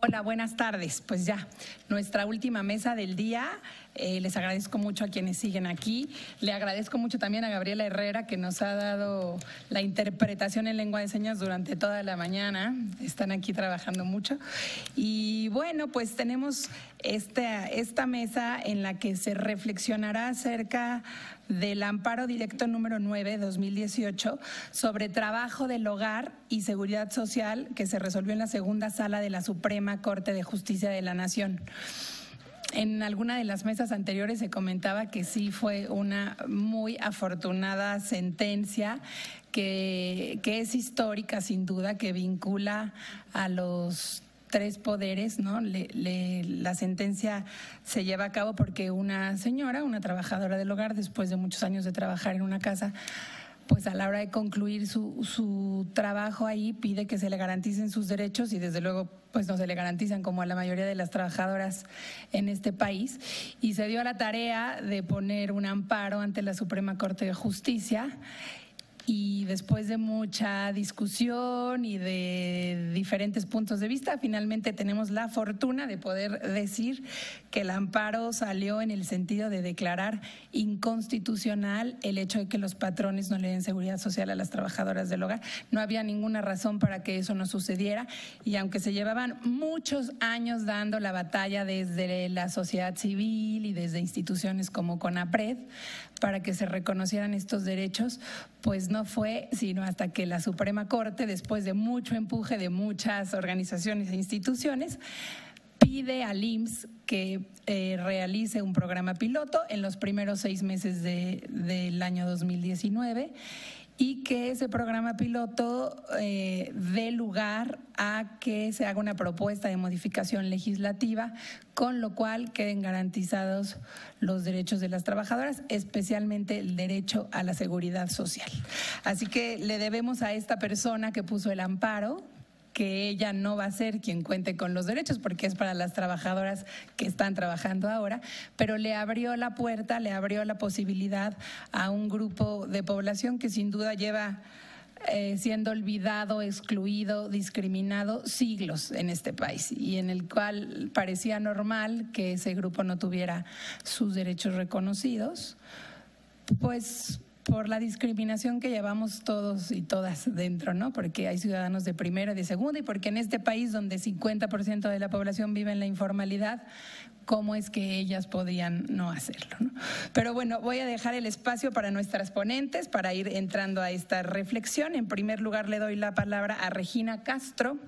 Hola, buenas tardes. Pues ya, nuestra última mesa del día. Les agradezco mucho a quienes siguen aquí. Le agradezco mucho también a Gabriela Herrera, que nos ha dado la interpretación en lengua de señas durante toda la mañana. Están aquí trabajando mucho. Y bueno, pues tenemos esta mesa en la que se reflexionará acerca del amparo directo número 9, 2018, sobre trabajo del hogar y seguridad social, que se resolvió en la segunda sala de la Suprema Corte de Justicia de la Nación. En alguna de las mesas anteriores se comentaba que sí fue una muy afortunada sentencia que es histórica sin duda, que vincula a los tres poderes, ¿no? La sentencia se lleva a cabo porque una señora, una trabajadora del hogar, después de muchos años de trabajar en una casa, pues a la hora de concluir su trabajo ahí pide que se le garanticen sus derechos y desde luego pues no se le garantizan como a la mayoría de las trabajadoras en este país, y se dio a la tarea de poner un amparo ante la Suprema Corte de Justicia. Y después de mucha discusión y de diferentes puntos de vista, finalmente tenemos la fortuna de poder decir que el amparo salió en el sentido de declarar inconstitucional el hecho de que los patrones no le den seguridad social a las trabajadoras del hogar. No había ninguna razón para que eso no sucediera, y aunque se llevaban muchos años dando la batalla desde la sociedad civil y desde instituciones como CONAPRED para que se reconocieran estos derechos, pues no fue sino hasta que la Suprema Corte, después de mucho empuje de muchas organizaciones e instituciones, pide al IMSS que realice un programa piloto en los primeros 6 meses del año 2019 y que ese programa piloto dé lugar a que se haga una propuesta de modificación legislativa, con lo cual queden garantizados los derechos de las trabajadoras, especialmente el derecho a la seguridad social. Así que le debemos a esta persona que puso el amparo que ella no va a ser quien cuente con los derechos, porque es para las trabajadoras que están trabajando ahora, pero le abrió la puerta, le abrió la posibilidad a un grupo de población que sin duda lleva siendo olvidado, excluido, discriminado siglos en este país, y en el cual parecía normal que ese grupo no tuviera sus derechos reconocidos, pues por la discriminación que llevamos todos y todas dentro, ¿no? Porque hay ciudadanos de primera y de segunda, y porque en este país donde 50% de la población vive en la informalidad, ¿cómo es que ellas podían no hacerlo, ¿no? Pero bueno, voy a dejar el espacio para nuestras ponentes para ir entrando a esta reflexión. En primer lugar, le doy la palabra a Regina Castro.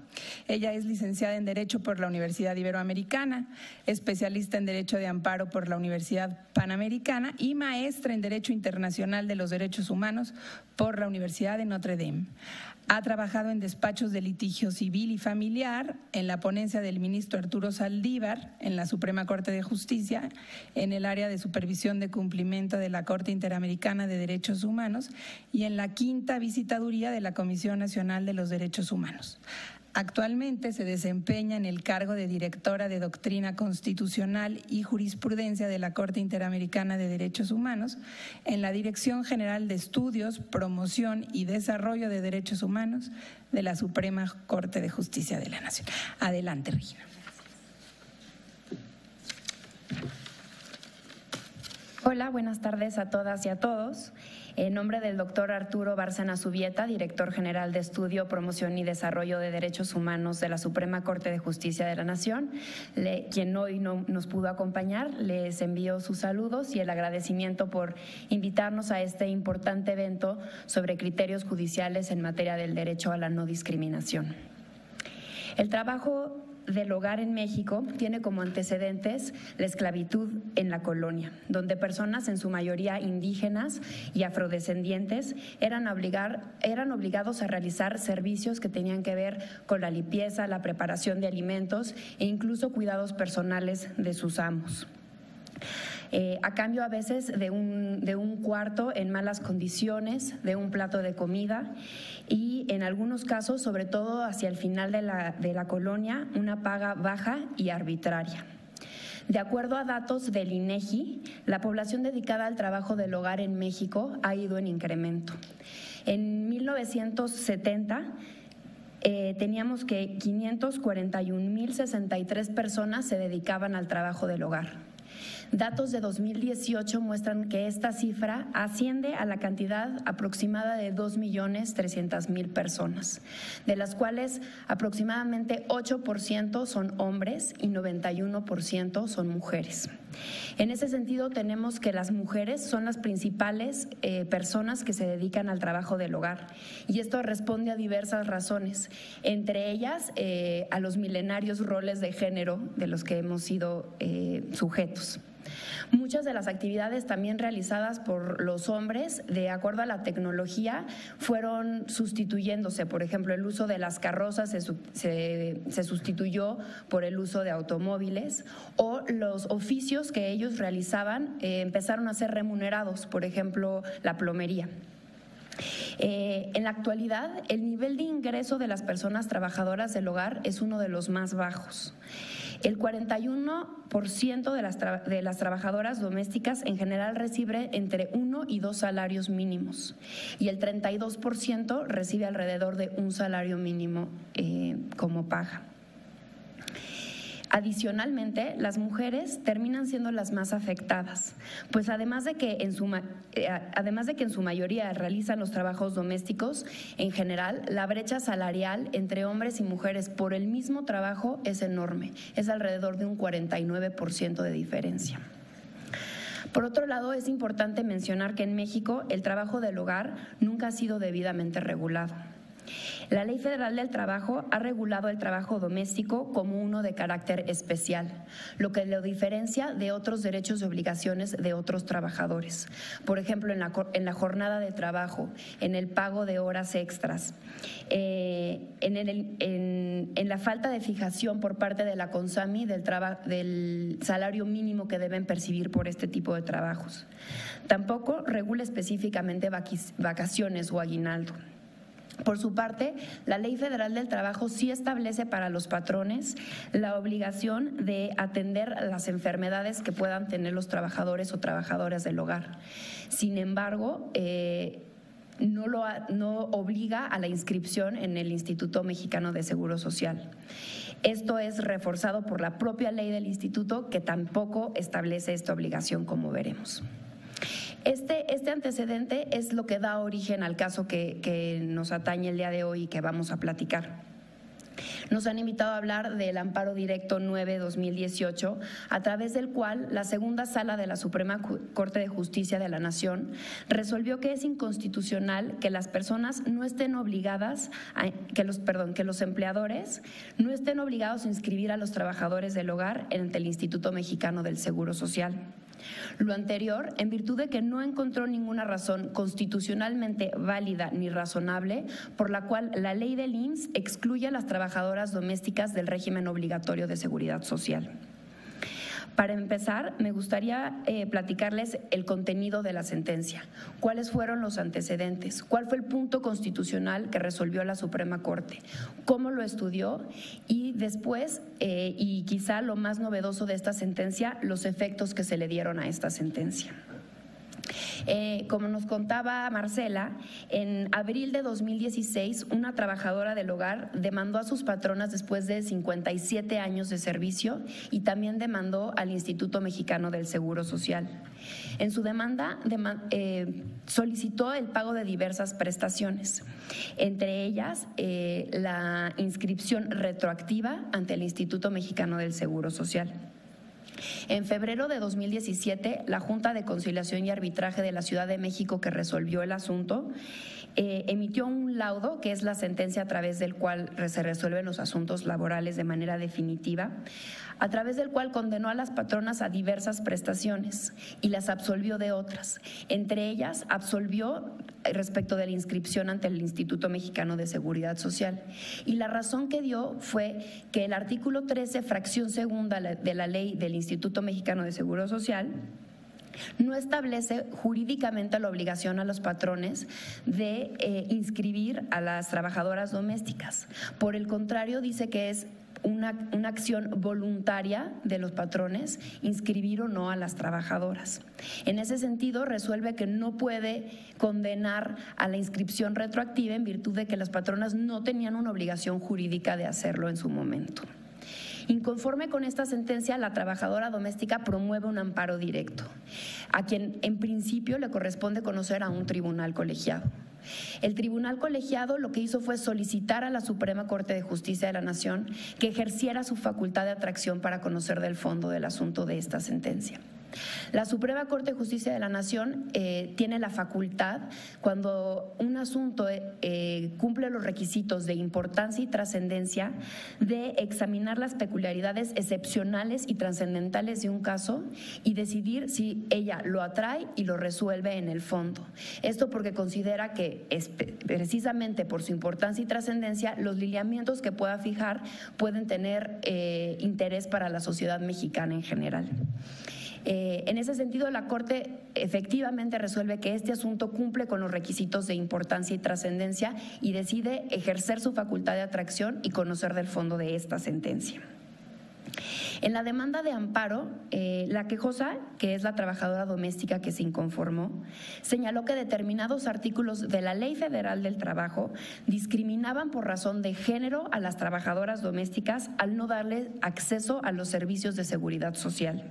Ella es licenciada en Derecho por la Universidad Iberoamericana, especialista en Derecho de Amparo por la Universidad Panamericana y maestra en Derecho Internacional de los Derechos Humanos por la Universidad de Notre Dame. Ha trabajado en despachos de litigio civil y familiar, en la ponencia del ministro Arturo Saldívar, en la Suprema Corte de Justicia, en el área de supervisión de cumplimiento de la Corte Interamericana de Derechos Humanos y en la 5ª visitaduría de la Comisión Nacional de los Derechos Humanos. Actualmente se desempeña en el cargo de directora de Doctrina Constitucional y Jurisprudencia de la Corte Interamericana de Derechos Humanos, en la Dirección General de Estudios, Promoción y Desarrollo de Derechos Humanos de la Suprema Corte de Justicia de la Nación. Adelante, Regina. Hola, buenas tardes a todas y a todos. En nombre del doctor Arturo Bárcena Zubieta, director general de Estudio, Promoción y Desarrollo de Derechos Humanos de la Suprema Corte de Justicia de la Nación, quien hoy no nos pudo acompañar, les envío sus saludos y el agradecimiento por invitarnos a este importante evento sobre criterios judiciales en materia del derecho a la no discriminación. El trabajo del hogar en México tiene como antecedentes la esclavitud en la colonia, donde personas, en su mayoría indígenas y afrodescendientes, eran obligados a realizar servicios que tenían que ver con la limpieza, la preparación de alimentos e incluso cuidados personales de sus amos. A cambio a veces de un cuarto en malas condiciones, de un plato de comida y en algunos casos, sobre todo hacia el final de la colonia, una paga baja y arbitraria. De acuerdo a datos del INEGI, la población dedicada al trabajo del hogar en México ha ido en incremento. En 1970, teníamos que 541,063 personas se dedicaban al trabajo del hogar. Datos de 2018 muestran que esta cifra asciende a la cantidad aproximada de 2,300,000 personas, de las cuales aproximadamente 8% son hombres y 91% son mujeres. En ese sentido, tenemos que las mujeres son las principales personas que se dedican al trabajo del hogar, y esto responde a diversas razones, entre ellas a los milenarios roles de género de los que hemos sido sujetos. Muchas de las actividades también realizadas por los hombres, de acuerdo a la tecnología, fueron sustituyéndose. Por ejemplo, el uso de las carrozas se sustituyó por el uso de automóviles, o los oficios que ellos realizaban empezaron a ser remunerados, por ejemplo, la plomería. En la actualidad, el nivel de ingreso de las personas trabajadoras del hogar es uno de los más bajos. El 41% de las trabajadoras domésticas en general recibe entre 1 y 2 salarios mínimos, y el 32% recibe alrededor de un salario mínimo como paga. Adicionalmente, las mujeres terminan siendo las más afectadas, pues además de que en su mayoría realizan los trabajos domésticos, en general, la brecha salarial entre hombres y mujeres por el mismo trabajo es enorme, es alrededor de un 49% de diferencia. Por otro lado, es importante mencionar que en México el trabajo del hogar nunca ha sido debidamente regulado. La Ley Federal del Trabajo ha regulado el trabajo doméstico como uno de carácter especial, lo que lo diferencia de otros derechos y obligaciones de otros trabajadores. Por ejemplo, en la jornada de trabajo, en el pago de horas extras, en la falta de fijación por parte de la CONSAMI del salario mínimo que deben percibir por este tipo de trabajos. Tampoco regula específicamente vacaciones o aguinaldo. Por su parte, la Ley Federal del Trabajo sí establece para los patrones la obligación de atender las enfermedades que puedan tener los trabajadores o trabajadoras del hogar. Sin embargo, no obliga a la inscripción en el Instituto Mexicano de Seguro Social. Esto es reforzado por la propia ley del instituto, que tampoco establece esta obligación, como veremos. Este antecedente es lo que da origen al caso que nos atañe el día de hoy y que vamos a platicar. Nos han invitado a hablar del Amparo Directo 9/2018, a través del cual la segunda sala de la Suprema Corte de Justicia de la Nación resolvió que es inconstitucional que las personas no estén obligadas, que los empleadores no estén obligados a inscribir a los trabajadores del hogar ante el Instituto Mexicano del Seguro Social. Lo anterior, en virtud de que no encontró ninguna razón constitucionalmente válida ni razonable por la cual la ley del IMSS excluye a las trabajadoras domésticas del régimen obligatorio de seguridad social. Para empezar, me gustaría platicarles el contenido de la sentencia, cuáles fueron los antecedentes, cuál fue el punto constitucional que resolvió la Suprema Corte, cómo lo estudió y después, y quizá lo más novedoso de esta sentencia, los efectos que se le dieron a esta sentencia. Como nos contaba Marcela, en abril de 2016, una trabajadora del hogar demandó a sus patronas después de 57 años de servicio y también demandó al Instituto Mexicano del Seguro Social. En su demanda solicitó el pago de diversas prestaciones, entre ellas la inscripción retroactiva ante el Instituto Mexicano del Seguro Social. En febrero de 2017, la Junta de Conciliación y Arbitraje de la Ciudad de México, que resolvió el asunto, emitió un laudo, que es la sentencia a través del cual se resuelven los asuntos laborales de manera definitiva, a través del cual condenó a las patronas a diversas prestaciones y las absolvió de otras. Entre ellas, absolvió respecto de la inscripción ante el Instituto Mexicano de Seguridad Social. Y la razón que dio fue que el artículo 13, fracción segunda de la ley del Instituto Mexicano de Seguro Social no establece jurídicamente la obligación a los patrones de inscribir a las trabajadoras domésticas. Por el contrario, dice que es una acción voluntaria de los patrones inscribir o no a las trabajadoras. En ese sentido, resuelve que no puede condenar a la inscripción retroactiva en virtud de que las patronas no tenían una obligación jurídica de hacerlo en su momento. Inconforme con esta sentencia, la trabajadora doméstica promueve un amparo directo, a quien en principio le corresponde conocer a un tribunal colegiado. El tribunal colegiado lo que hizo fue solicitar a la Suprema Corte de Justicia de la Nación que ejerciera su facultad de atracción para conocer del fondo del asunto de esta sentencia. La Suprema Corte de Justicia de la Nación tiene la facultad, cuando un asunto cumple los requisitos de importancia y trascendencia, de examinar las peculiaridades excepcionales y trascendentales de un caso y decidir si ella lo atrae y lo resuelve en el fondo. Esto porque considera que precisamente por su importancia y trascendencia, los lineamientos que pueda fijar pueden tener interés para la sociedad mexicana en general. En ese sentido, la Corte efectivamente resuelve que este asunto cumple con los requisitos de importancia y trascendencia y decide ejercer su facultad de atracción y conocer del fondo de esta sentencia. En la demanda de amparo, la quejosa, que es la trabajadora doméstica que se inconformó, señaló que determinados artículos de la Ley Federal del Trabajo discriminaban por razón de género a las trabajadoras domésticas al no darles acceso a los servicios de seguridad social.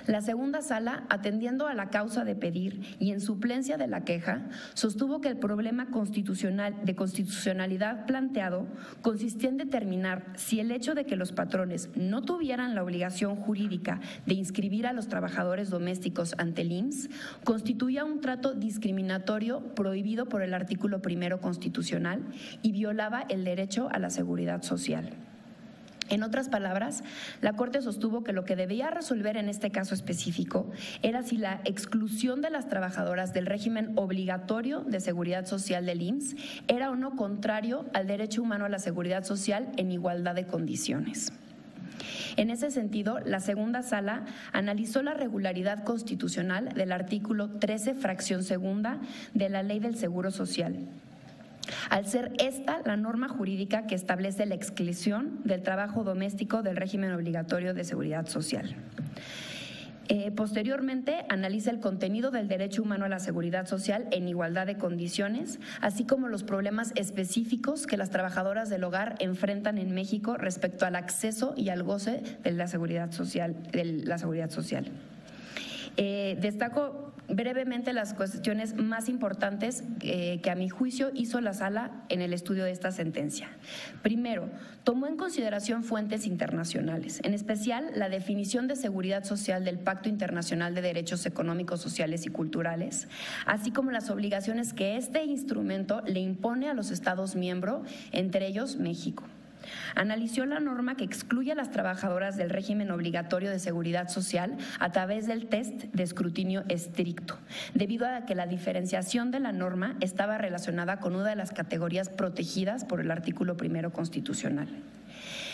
La segunda sala, atendiendo a la causa de pedir y en suplencia de la queja, sostuvo que el problema de constitucionalidad planteado consistía en determinar si el hecho de que los patrones no tuvieran la obligación jurídica de inscribir a los trabajadores domésticos ante el IMSS constituía un trato discriminatorio prohibido por el artículo 1 constitucional y violaba el derecho a la seguridad social. En otras palabras, la Corte sostuvo que lo que debía resolver en este caso específico era si la exclusión de las trabajadoras del régimen obligatorio de seguridad social del IMSS era o no contrario al derecho humano a la seguridad social en igualdad de condiciones. En ese sentido, la segunda sala analizó la regularidad constitucional del artículo 13, fracción segunda de la Ley del Seguro Social, al ser esta la norma jurídica que establece la exclusión del trabajo doméstico del régimen obligatorio de seguridad social. Posteriormente, analiza el contenido del derecho humano a la seguridad social en igualdad de condiciones, así como los problemas específicos que las trabajadoras del hogar enfrentan en México respecto al acceso y al goce de la seguridad social. Destaco brevemente las cuestiones más importantes que a mi juicio hizo la sala en el estudio de esta sentencia. Primero, tomó en consideración fuentes internacionales, en especial la definición de seguridad social del Pacto Internacional de Derechos Económicos, Sociales y Culturales, así como las obligaciones que este instrumento le impone a los Estados miembros, entre ellos México. Analizó la norma que excluye a las trabajadoras del régimen obligatorio de seguridad social a través del test de escrutinio estricto, debido a que la diferenciación de la norma estaba relacionada con una de las categorías protegidas por el artículo 1 constitucional.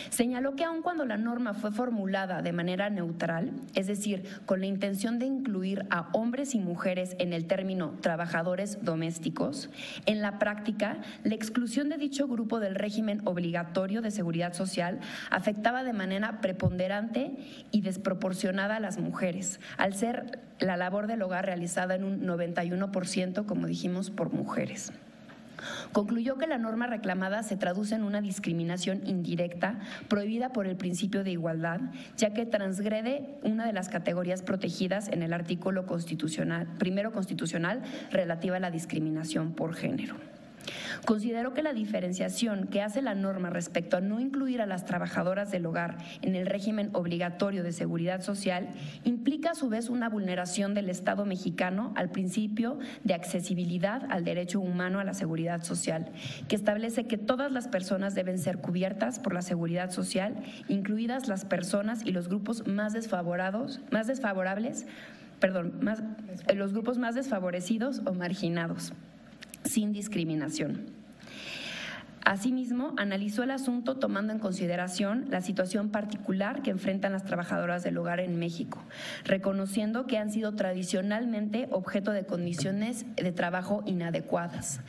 Señaló que aun cuando la norma fue formulada de manera neutral, es decir, con la intención de incluir a hombres y mujeres en el término trabajadores domésticos, en la práctica, la exclusión de dicho grupo del régimen obligatorio de seguridad social afectaba de manera preponderante y desproporcionada a las mujeres, al ser la labor del hogar realizada en un 91%, como dijimos, por mujeres. Concluyó que la norma reclamada se traduce en una discriminación indirecta prohibida por el principio de igualdad, ya que transgrede una de las categorías protegidas en el artículo constitucional, 1 constitucional relativa a la discriminación por género. Consideró que la diferenciación que hace la norma respecto a no incluir a las trabajadoras del hogar en el régimen obligatorio de seguridad social implica a su vez una vulneración del Estado mexicano al principio de accesibilidad al derecho humano a la seguridad social, que establece que todas las personas deben ser cubiertas por la seguridad social, incluidas las personas y los grupos los grupos más desfavorecidos o marginados, sin discriminación. Asimismo, analizó el asunto tomando en consideración la situación particular que enfrentan las trabajadoras del hogar en México, reconociendo que han sido tradicionalmente objeto de condiciones de trabajo inadecuadas.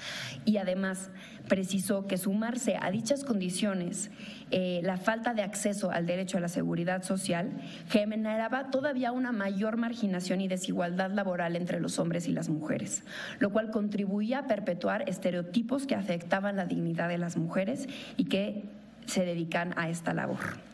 Y además, precisó que sumarse a dichas condiciones la falta de acceso al derecho a la seguridad social generaba todavía una mayor marginación y desigualdad laboral entre los hombres y las mujeres, lo cual contribuía a perpetuar estereotipos que afectaban la dignidad de las mujeres y que se dedican a esta labor.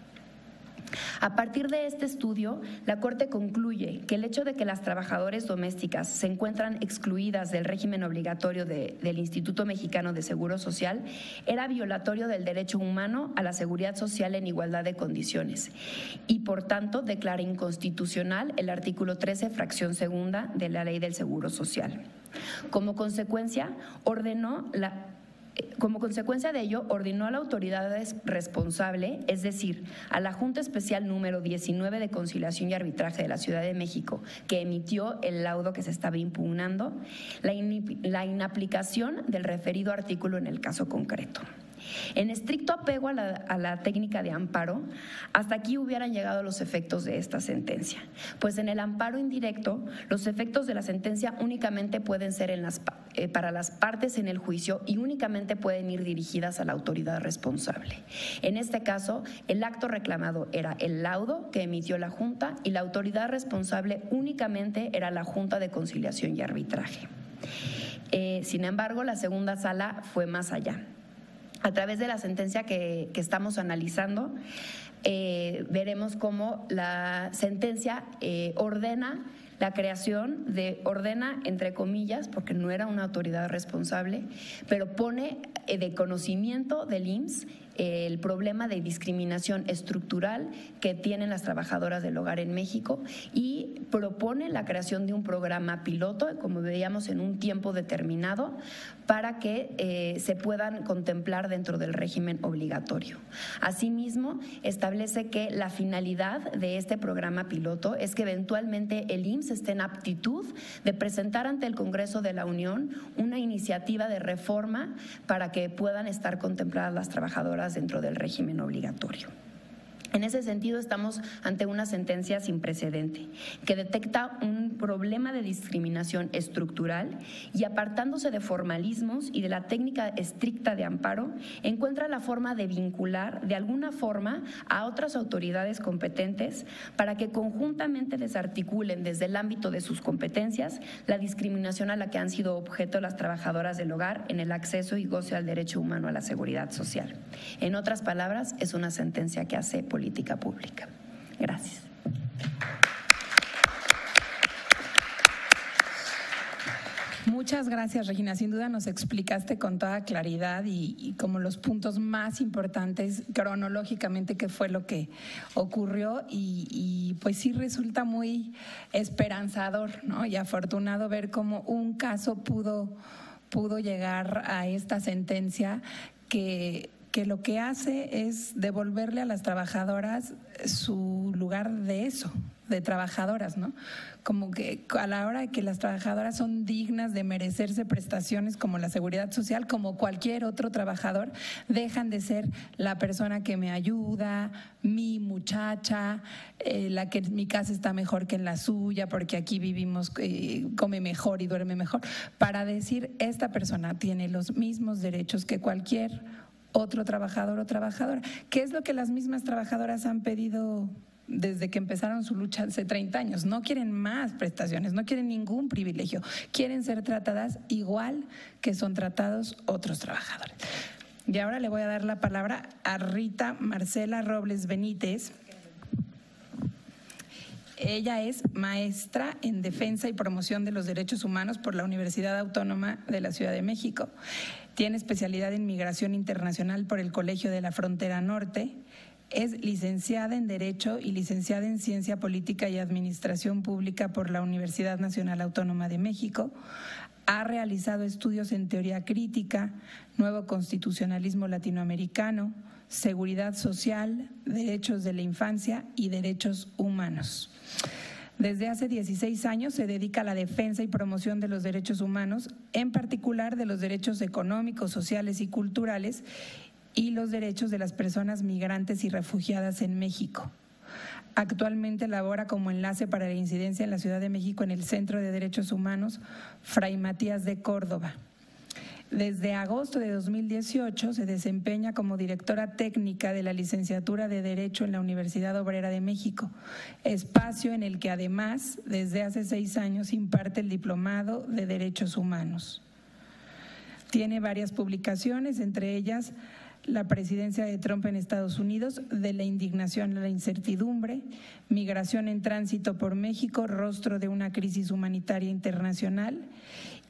A partir de este estudio, la Corte concluye que el hecho de que las trabajadoras domésticas se encuentran excluidas del régimen obligatorio del Instituto Mexicano de Seguro Social era violatorio del derecho humano a la seguridad social en igualdad de condiciones y, por tanto, declara inconstitucional el artículo 13, fracción segunda de la Ley del Seguro Social. Como consecuencia de ello, ordenó a la autoridad responsable, es decir, a la Junta Especial número 19 de Conciliación y Arbitraje de la Ciudad de México, que emitió el laudo que se estaba impugnando, la inaplicación del referido artículo en el caso concreto. En estricto apego a la técnica de amparo, hasta aquí hubieran llegado los efectos de esta sentencia, pues en el amparo indirecto, los efectos de la sentencia únicamente pueden ser para las partes en el juicio y únicamente pueden ir dirigidas a la autoridad responsable. En este caso, el acto reclamado era el laudo que emitió la Junta y la autoridad responsable únicamente era la Junta de Conciliación y Arbitraje. Sin embargo, la segunda sala fue más allá. A través de la sentencia que estamos analizando, veremos cómo la sentencia ordena la creación ordena, entre comillas, porque no era una autoridad responsable, pero pone de conocimiento del IMSS el problema de discriminación estructural que tienen las trabajadoras del hogar en México y propone la creación de un programa piloto, como veíamos, en un tiempo determinado, para que se puedan contemplar dentro del régimen obligatorio. Asimismo, establece que la finalidad de este programa piloto es que eventualmente el IMSS esté en aptitud de presentar ante el Congreso de la Unión una iniciativa de reforma para que puedan estar contempladas las trabajadoras dentro del régimen obligatorio. En ese sentido, estamos ante una sentencia sin precedente que detecta un problema de discriminación estructural y, apartándose de formalismos y de la técnica estricta de amparo, encuentra la forma de vincular de alguna forma a otras autoridades competentes para que conjuntamente desarticulen desde el ámbito de sus competencias la discriminación a la que han sido objeto las trabajadoras del hogar en el acceso y goce al derecho humano a la seguridad social. En otras palabras, es una sentencia que hace política pública. Gracias. Muchas gracias, Regina. Sin duda nos explicaste con toda claridad y como los puntos más importantes cronológicamente qué fue lo que ocurrió y pues sí resulta muy esperanzador, ¿no? Y afortunado ver cómo un caso pudo llegar a esta sentencia que lo que hace es devolverle a las trabajadoras su lugar de eso, de trabajadoras, ¿no? Como que a la hora de que las trabajadoras son dignas de merecerse prestaciones como la seguridad social, como cualquier otro trabajador, dejan de ser la persona que me ayuda, mi muchacha, la que en mi casa está mejor que en la suya, porque aquí vivimos, come mejor y duerme mejor, para decir, esta persona tiene los mismos derechos que cualquier otro trabajador o trabajadora. ¿Qué es lo que las mismas trabajadoras han pedido desde que empezaron su lucha hace 30 años? No quieren más prestaciones, no quieren ningún privilegio, quieren ser tratadas igual que son tratados otros trabajadores. Y ahora le voy a dar la palabra a Rita Marcela Robles Benítez. Ella es maestra en Defensa y Promoción de los Derechos Humanos por la Universidad Autónoma de la Ciudad de México. Tiene especialidad en Migración Internacional por el Colegio de la Frontera Norte. Es licenciada en Derecho y licenciada en Ciencia Política y Administración Pública por la Universidad Nacional Autónoma de México. Ha realizado estudios en Teoría Crítica, Nuevo Constitucionalismo Latinoamericano, Seguridad Social, Derechos de la Infancia y Derechos Humanos. Desde hace 16 años se dedica a la defensa y promoción de los derechos humanos, en particular de los derechos económicos, sociales y culturales y los derechos de las personas migrantes y refugiadas en México. Actualmente labora como enlace para la incidencia en la Ciudad de México en el Centro de Derechos Humanos Fray Matías de Córdoba. Desde agosto de 2018 se desempeña como directora técnica de la Licenciatura de Derecho en la Universidad Obrera de México, espacio en el que además desde hace 6 años imparte el Diplomado de Derechos Humanos. Tiene varias publicaciones, entre ellas La presidencia de Trump en Estados Unidos, de la indignación a la incertidumbre, Migración en tránsito por México, rostro de una crisis humanitaria internacional,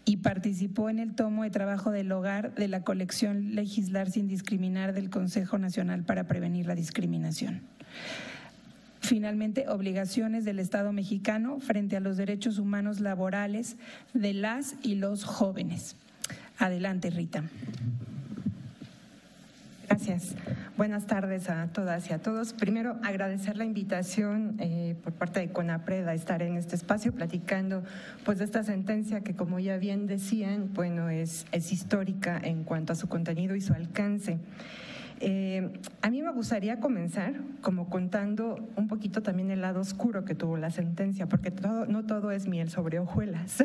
y participó en el tomo de trabajo del hogar de la colección Legislar sin discriminar del Consejo Nacional para Prevenir la Discriminación. Finalmente, obligaciones del Estado mexicano frente a los derechos humanos laborales de las y los jóvenes. Adelante, Rita. Gracias. Buenas tardes a todas y a todos. Primero, agradecer la invitación por parte de CONAPRED a estar en este espacio platicando pues de esta sentencia que, como ya bien decían, bueno, es histórica en cuanto a su contenido y su alcance. A mí me gustaría comenzar como contando un poquito también el lado oscuro que tuvo la sentencia, porque no todo es miel sobre hojuelas.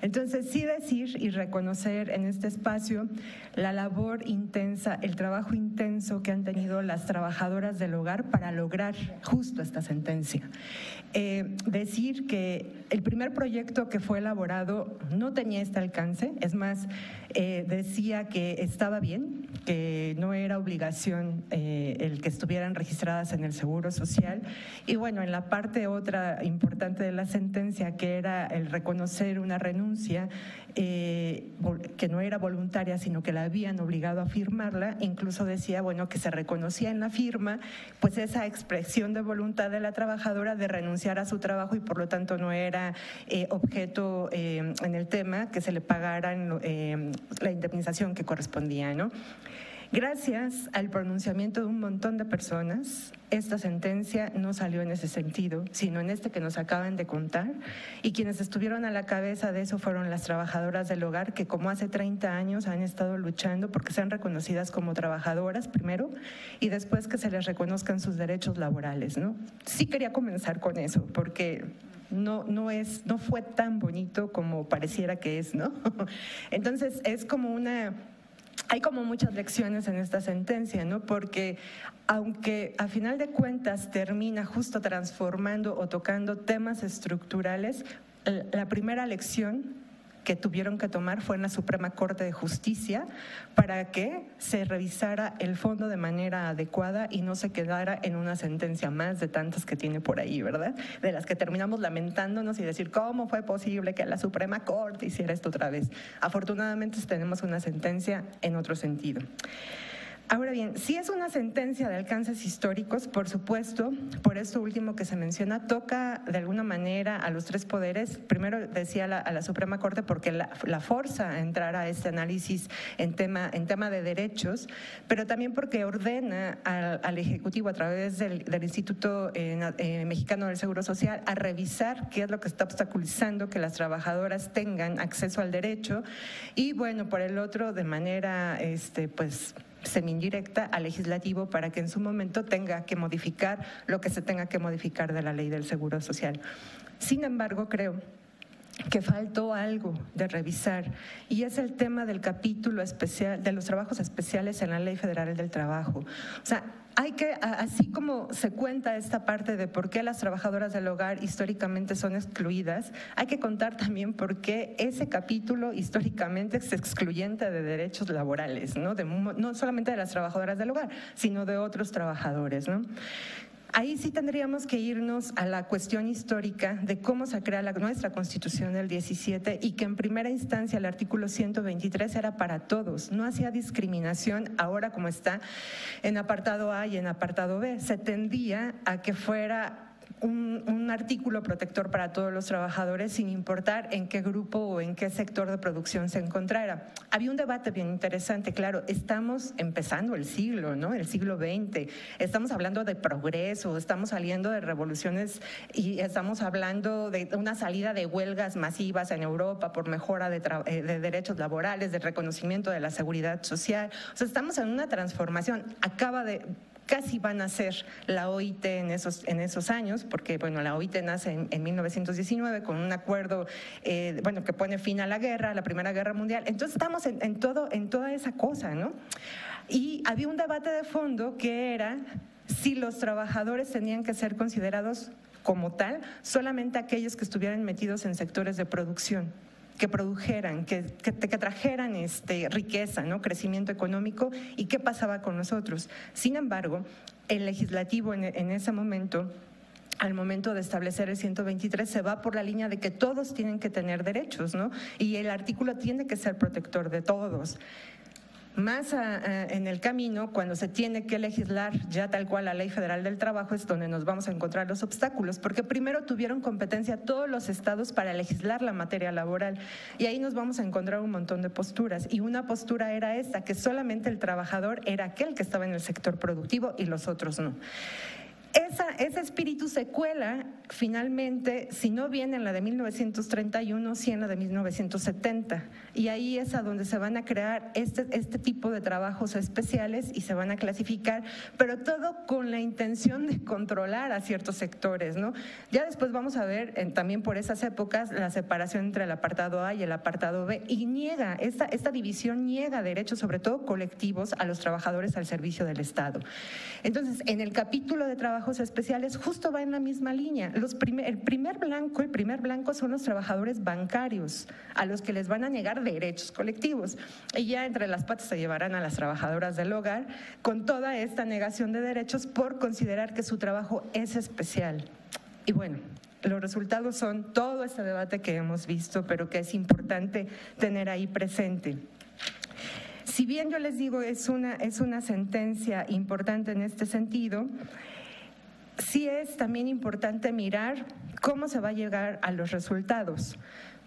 Entonces, sí decir y reconocer en este espacio la labor intensa, el trabajo intenso que han tenido las trabajadoras del hogar para lograr justo esta sentencia. Decir que el primer proyecto que fue elaborado no tenía este alcance, es más, decía que estaba bien, que no era obligación el que estuvieran registradas en el Seguro Social, y bueno, en la parte otra importante de la sentencia, que era el reconocer una renuncia que no era voluntaria, sino que la habían obligado a firmarla, incluso decía, bueno, que se reconocía en la firma pues esa expresión de voluntad de la trabajadora de renunciar a su trabajo y por lo tanto no era objeto en el tema que se le pagaran la indemnización que correspondía, ¿no? Gracias al pronunciamiento de un montón de personas, esta sentencia no salió en ese sentido, sino en este que nos acaban de contar, y quienes estuvieron a la cabeza de eso fueron las trabajadoras del hogar, que como hace 30 años han estado luchando porque sean reconocidas como trabajadoras primero y después que se les reconozcan sus derechos laborales, ¿no? Sí quería comenzar con eso porque no fue tan bonito como pareciera que es, ¿no? Entonces es como hay como muchas lecciones en esta sentencia, ¿no? Porque aunque a final de cuentas termina justo transformando o tocando temas estructurales, la primera lección que tuvieron que tomar fue en la Suprema Corte de Justicia para que se revisara el fondo de manera adecuada y no se quedara en una sentencia más de tantas que tiene por ahí, ¿verdad? De las que terminamos lamentándonos y decir, ¿cómo fue posible que la Suprema Corte hiciera esto otra vez? Afortunadamente tenemos una sentencia en otro sentido. Ahora bien, si es una sentencia de alcances históricos, por supuesto, por esto último que se menciona, toca de alguna manera a los tres poderes. Primero decía a la Suprema Corte porque la forza a entrar a este análisis en tema de derechos, pero también porque ordena al Ejecutivo a través del Instituto Mexicano del Seguro Social a revisar qué es lo que está obstaculizando que las trabajadoras tengan acceso al derecho, y bueno, por el otro, de manera pues semi-indirecta al legislativo para que en su momento tenga que modificar lo que se tenga que modificar de la ley del Seguro Social. Sin embargo, creo que faltó algo de revisar, y es el tema del capítulo especial de los trabajos especiales en la Ley Federal del Trabajo. O sea, hay que, así como se cuenta esta parte de por qué las trabajadoras del hogar históricamente son excluidas, hay que contar también por qué ese capítulo históricamente es excluyente de derechos laborales, ¿no? No solamente de las trabajadoras del hogar, sino de otros trabajadores, ¿no? Ahí sí tendríamos que irnos a la cuestión histórica de cómo se crea nuestra Constitución del 17 y que en primera instancia el artículo 123 era para todos, no hacía discriminación ahora como está en apartado A y en apartado B. Se tendía a que fuera un artículo protector para todos los trabajadores sin importar en qué grupo o en qué sector de producción se encontrara. Había un debate bien interesante, claro, estamos empezando el siglo, ¿no? El siglo XX, estamos hablando de progreso, estamos saliendo de revoluciones y estamos hablando de una salida de huelgas masivas en Europa por mejora de derechos laborales, de reconocimiento de la seguridad social. O sea, estamos en una transformación, casi van a ser la OIT en esos años, porque bueno, la OIT nace en 1919 con un acuerdo que pone fin a la guerra, a la Primera Guerra Mundial. Entonces estamos en toda esa cosa, ¿no? Y había un debate de fondo que era si los trabajadores tenían que ser considerados como tal, solamente aquellos que estuvieran metidos en sectores de producción, que produjeran, que trajeran riqueza, ¿no? Crecimiento económico, y qué pasaba con nosotros. Sin embargo, el legislativo en ese momento, al momento de establecer el 123, se va por la línea de que todos tienen que tener derechos, ¿no? Y el artículo tiene que ser protector de todos. Más en el camino, cuando se tiene que legislar ya tal cual la Ley Federal del Trabajo, es donde nos vamos a encontrar los obstáculos, porque primero tuvieron competencia todos los estados para legislar la materia laboral, y ahí nos vamos a encontrar un montón de posturas, y una postura era esta, que solamente el trabajador era aquel que estaba en el sector productivo y los otros no. Ese espíritu se cuela finalmente, si no bien en la de 1931, sí en la de 1970. Y ahí es a donde se van a crear este tipo de trabajos especiales y se van a clasificar, pero todo con la intención de controlar a ciertos sectores, ¿no? Ya después vamos a ver también por esas épocas la separación entre el apartado A y el apartado B, y niega, esta división niega derechos, sobre todo colectivos, a los trabajadores al servicio del Estado. Entonces, en el capítulo de trabajos especiales justo va en la misma línea. El primer blanco son los trabajadores bancarios, a los que les van a negar derechos colectivos. Y ya entre las patas se llevarán a las trabajadoras del hogar con toda esta negación de derechos por considerar que su trabajo es especial. Y bueno, los resultados son todo este debate que hemos visto, pero que es importante tener ahí presente. Si bien yo les digo es una sentencia importante en este sentido, sí es también importante mirar cómo se va a llegar a los resultados,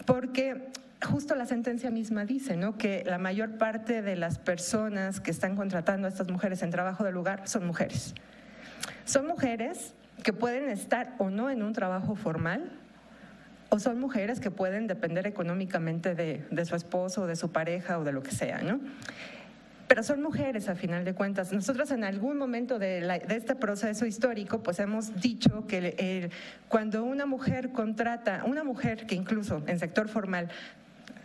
porque justo la sentencia misma dice, ¿no?, que la mayor parte de las personas que están contratando a estas mujeres en trabajo del hogar son mujeres. Son mujeres que pueden estar o no en un trabajo formal, o son mujeres que pueden depender económicamente de su esposo, o de su pareja o de lo que sea, ¿no? Pero son mujeres a final de cuentas. Nosotros en algún momento de este proceso histórico pues hemos dicho que cuando una mujer que incluso en sector formal,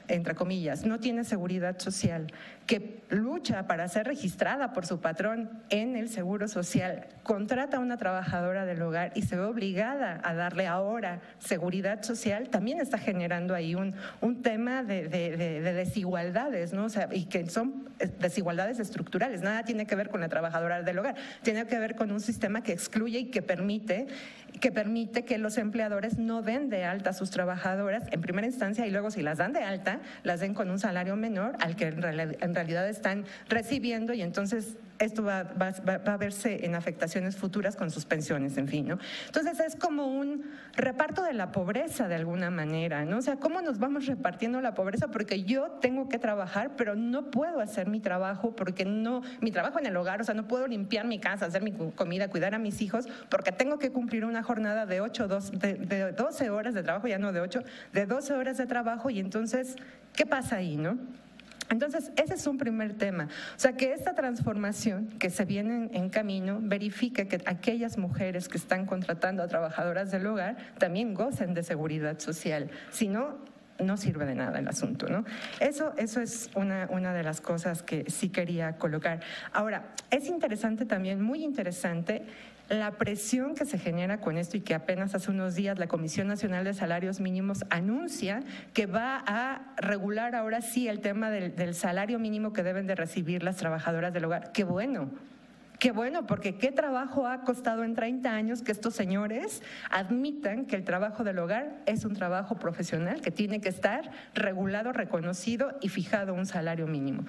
entre comillas, no tiene seguridad social, que lucha para ser registrada por su patrón en el Seguro Social, contrata a una trabajadora del hogar y se ve obligada a darle ahora seguridad social, también está generando ahí un tema de desigualdades, ¿no? O sea, y que son desigualdades estructurales. Nada tiene que ver con la trabajadora del hogar, tiene que ver con un sistema que excluye y que permite que los empleadores no den de alta a sus trabajadoras en primera instancia, y luego si las dan de alta, las den con un salario menor al que en realidad están recibiendo, y entonces esto va a verse en afectaciones futuras con sus pensiones, en fin, ¿no? Entonces es como un reparto de la pobreza de alguna manera, ¿no? O sea, ¿cómo nos vamos repartiendo la pobreza? Porque yo tengo que trabajar, pero no puedo hacer mi trabajo mi trabajo en el hogar, o sea, no puedo limpiar mi casa, hacer mi comida, cuidar a mis hijos, porque tengo que cumplir una jornada de 12 horas de trabajo, ya no de 8, de 12 horas de trabajo, y entonces, ¿qué pasa ahí, no? Entonces, ese es un primer tema. O sea, que esta transformación que se viene en camino verifique que aquellas mujeres que están contratando a trabajadoras del hogar también gocen de seguridad social. Si no, no sirve de nada el asunto, ¿no? Eso es una de las cosas que sí quería colocar. Ahora, es interesante también, muy interesante, la presión que se genera con esto, y que apenas hace unos días la Comisión Nacional de Salarios Mínimos anuncia que va a regular ahora sí el tema del salario mínimo que deben de recibir las trabajadoras del hogar. ¡Qué bueno! Qué bueno, porque qué trabajo ha costado en 30 años que estos señores admitan que el trabajo del hogar es un trabajo profesional que tiene que estar regulado, reconocido y fijado un salario mínimo.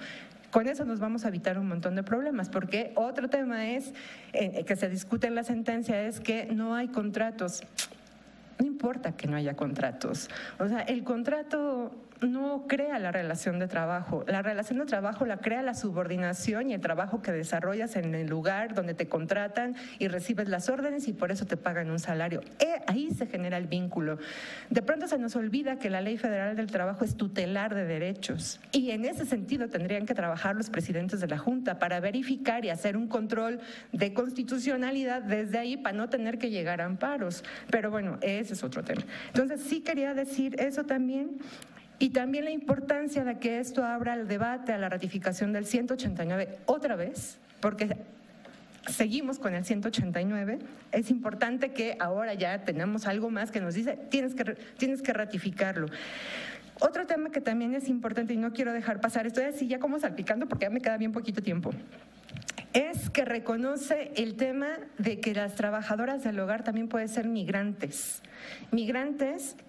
Con eso nos vamos a evitar un montón de problemas, porque otro tema es que se discute en la sentencia es que no hay contratos. No importa que no haya contratos. O sea, el contrato no crea la relación de trabajo. La relación de trabajo la crea la subordinación y el trabajo que desarrollas en el lugar donde te contratan y recibes las órdenes y por eso te pagan un salario. Ahí se genera el vínculo. De pronto se nos olvida que la Ley Federal del Trabajo es tutelar de derechos y en ese sentido tendrían que trabajar los presidentes de la Junta para verificar y hacer un control de constitucionalidad desde ahí para no tener que llegar a amparos. Pero bueno, ese es otro tema. Entonces sí quería decir eso también. Y también la importancia de que esto abra el debate a la ratificación del 189 otra vez, porque seguimos con el 189. Es importante que ahora ya tenemos algo más que nos dice tienes que ratificarlo. Otro tema que también es importante y no quiero dejar pasar, estoy así ya como salpicando porque ya me queda bien poquito tiempo, es que reconoce el tema de que las trabajadoras del hogar también pueden ser migrantes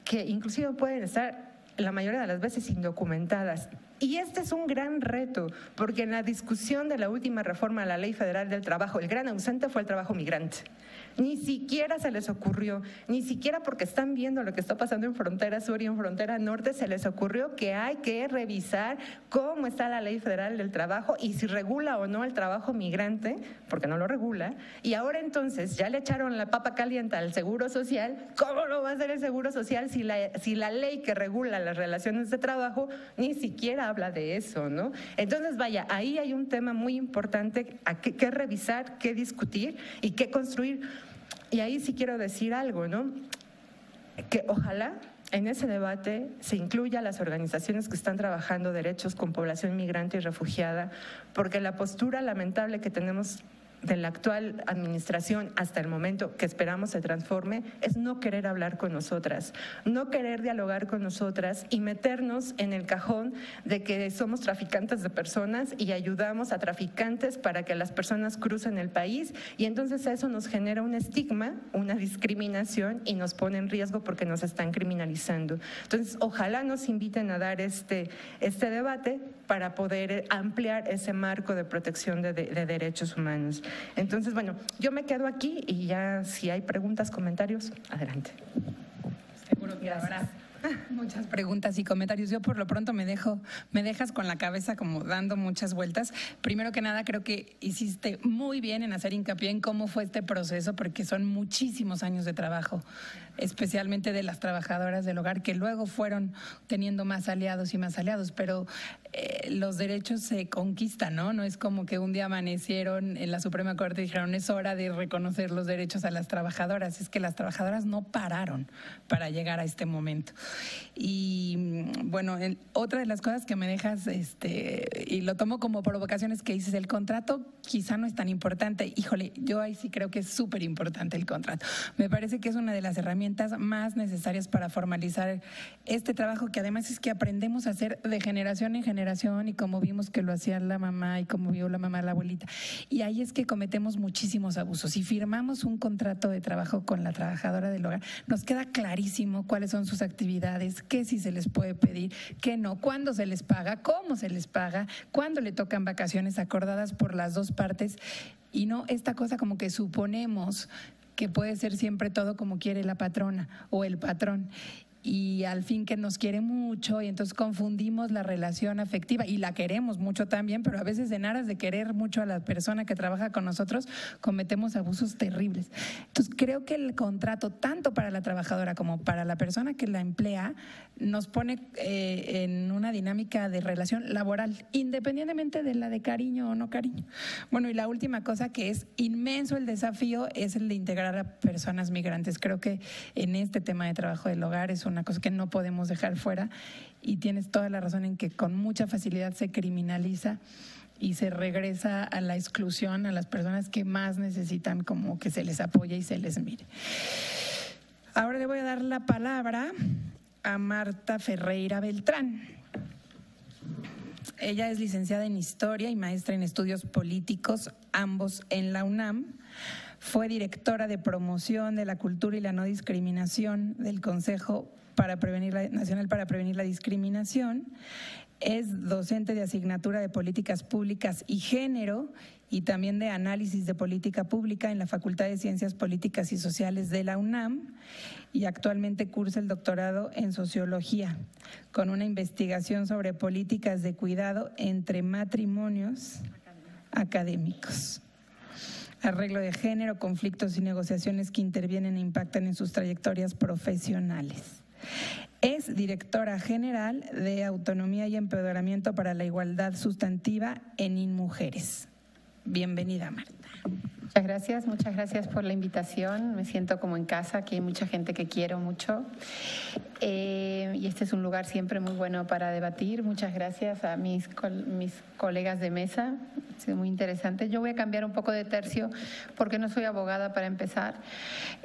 que inclusive pueden estar la mayoría de las veces indocumentadas. Y este es un gran reto, porque en la discusión de la última reforma a la Ley Federal del Trabajo, el gran ausente fue el trabajo migrante. Ni siquiera se les ocurrió, ni siquiera porque están viendo lo que está pasando en frontera sur y en frontera norte, se les ocurrió que hay que revisar cómo está la Ley Federal del Trabajo y si regula o no el trabajo migrante, porque no lo regula. Y ahora entonces ya le echaron la papa caliente al Seguro Social. ¿Cómo lo va a hacer el Seguro Social si la ley que regula las relaciones de trabajo ni siquiera habla de eso, ¿no? Entonces, vaya, ahí hay un tema muy importante que revisar, que discutir y que construir. Y ahí sí quiero decir algo, ¿no? Que ojalá en ese debate se incluya a las organizaciones que están trabajando derechos con población migrante y refugiada, porque la postura lamentable que tenemos de la actual administración hasta el momento, que esperamos se transforme, es no querer hablar con nosotras, no querer dialogar con nosotras y meternos en el cajón de que somos traficantes de personas y ayudamos a traficantes para que las personas crucen el país, y entonces eso nos genera un estigma, una discriminación y nos pone en riesgo porque nos están criminalizando. Entonces, ojalá nos inviten a dar este debate para poder ampliar ese marco de protección de derechos humanos. Entonces, bueno, yo me quedo aquí y ya si hay preguntas, comentarios, adelante. Seguro que habrá muchas preguntas y comentarios. Yo por lo pronto me dejas con la cabeza como dando muchas vueltas. Primero que nada, creo que hiciste muy bien en hacer hincapié en cómo fue este proceso, porque son muchísimos años de trabajo, especialmente de las trabajadoras del hogar, que luego fueron teniendo más aliados y más aliados, pero los derechos se conquistan, ¿no? No es como que un día amanecieron en la Suprema Corte y dijeron es hora de reconocer los derechos a las trabajadoras. Es que las trabajadoras no pararon para llegar a este momento. Y bueno, otra de las cosas que me dejas, y lo tomo como provocación, es que dices el contrato quizá no es tan importante. Híjole, yo ahí sí creo que es súper importante el contrato. Me parece que es una de las herramientas más necesarias para formalizar este trabajo, que además es que aprendemos a hacer de generación en generación, y como vimos que lo hacía la mamá y como vio la mamá, la abuelita. Y ahí es que cometemos muchísimos abusos. Si firmamos un contrato de trabajo con la trabajadora del hogar, nos queda clarísimo cuáles son sus actividades, qué sí se les puede pedir, qué no, cuándo se les paga, cómo se les paga, cuándo le tocan vacaciones acordadas por las dos partes, y no esta cosa como que suponemos que puede ser siempre todo como quiere la patrona o el patrón. Y al fin que nos quiere mucho, y entonces confundimos la relación afectiva, y la queremos mucho también, pero a veces en aras de querer mucho a la persona que trabaja con nosotros, cometemos abusos terribles. Entonces creo que el contrato, tanto para la trabajadora como para la persona que la emplea, nos pone en una dinámica de relación laboral, independientemente de la de cariño o no cariño. Bueno, y la última cosa, que es inmenso el desafío, es el de integrar a personas migrantes. Creo que en este tema de trabajo del hogar es una cosa que no podemos dejar fuera, y tienes toda la razón en que con mucha facilidad se criminaliza y se regresa a la exclusión a las personas que más necesitan como que se les apoye y se les mire. Ahora le voy a dar la palabra a Marta Ferreira Beltrán. Ella es licenciada en Historia y maestra en Estudios Políticos, ambos en la UNAM. Fue directora de Promoción de la Cultura y la No Discriminación del Consejo Nacional para Prevenir la Discriminación. Es docente de asignatura de Políticas Públicas y Género y también de Análisis de Política Pública en la Facultad de Ciencias Políticas y Sociales de la UNAM y actualmente cursa el doctorado en Sociología con una investigación sobre políticas de cuidado entre matrimonios académicos. Arreglo de género, conflictos y negociaciones que intervienen e impactan en sus trayectorias profesionales. Es directora general de Autonomía y Empoderamiento para la Igualdad Sustantiva en INMujeres. Bienvenida, Marta. Muchas gracias por la invitación. Me siento como en casa, aquí hay mucha gente que quiero mucho. Y este es un lugar siempre muy bueno para debatir. Muchas gracias a mis colegas de mesa. Ha sido muy interesante. Yo voy a cambiar un poco de tercio porque no soy abogada para empezar.